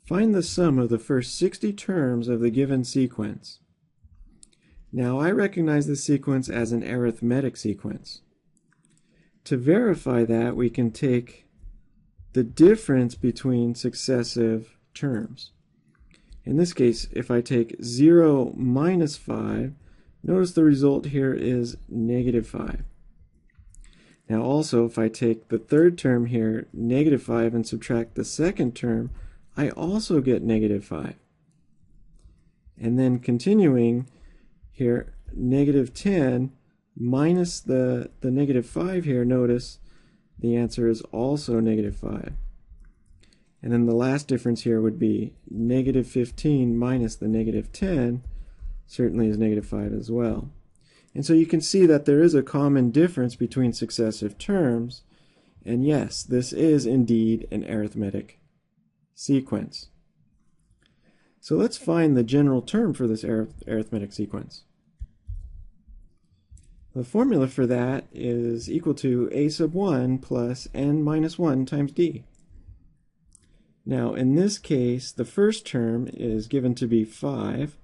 Find the sum of the first 60 terms of the given sequence. Now I recognize this sequence as an arithmetic sequence. To verify that, we can take the difference between successive terms. In this case, if I take 0 minus 5, notice the result here is negative 5. Now also, if I take the third term here, negative 5, and subtract the second term, I also get negative 5. And then continuing here, negative 10 minus the negative 5 here, notice the answer is also negative 5. And then the last difference here would be negative 15 minus the negative 10 certainly is negative 5 as well. And so you can see that there is a common difference between successive terms, and yes, this is indeed an arithmetic sequence. So let's find the general term for this arithmetic sequence. The formula for that is equal to a sub 1 plus n minus 1 times d. Now in this case, the first term is given to be 5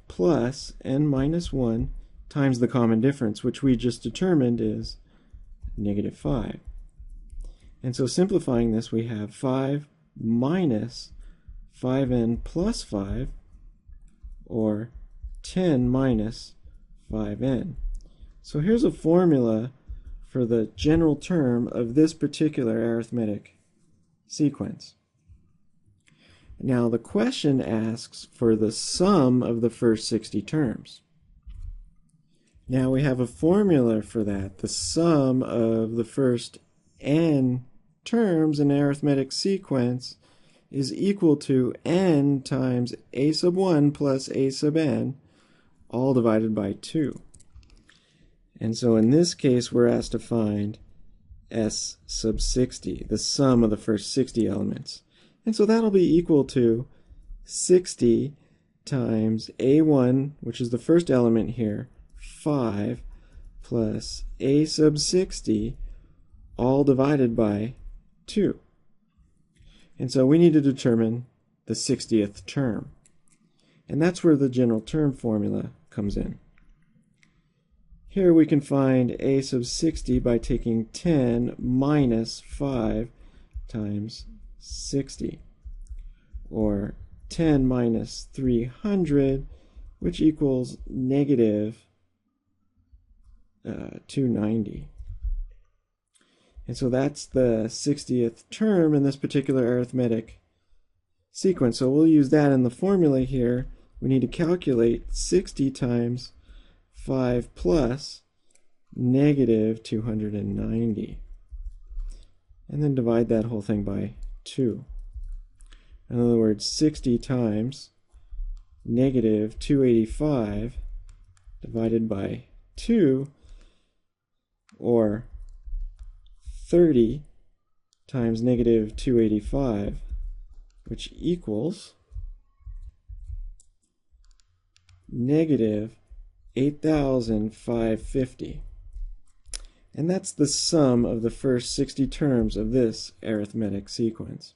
plus n minus 1 times the common difference, which we just determined is negative 5. And so simplifying this, we have 5 minus 5n plus 5, or 10 minus 5n. So here's a formula for the general term of this particular arithmetic sequence. Now the question asks for the sum of the first 60 terms. Now we have a formula for that. The sum of the first n terms in an arithmetic sequence is equal to n times a sub 1 plus a sub n, all divided by 2. And so in this case, we're asked to find s sub 60, the sum of the first 60 elements. And so that'll be equal to 60 times a1, which is the first element here, 5, plus a sub 60, all divided by 2. And so we need to determine the 60th term. And that's where the general term formula comes in. Here we can find a sub 60 by taking 10 minus 5 times 60, or 10 minus 300, which equals negative 290. And so that's the 60th term in this particular arithmetic sequence. So we'll use that in the formula here. We need to calculate 60 times 5 plus negative 290. And then divide that whole thing by 2. In other words, 60 times negative 285 divided by 2, or 30 times negative 285, which equals negative 8,550. And that's the sum of the first 60 terms of this arithmetic sequence.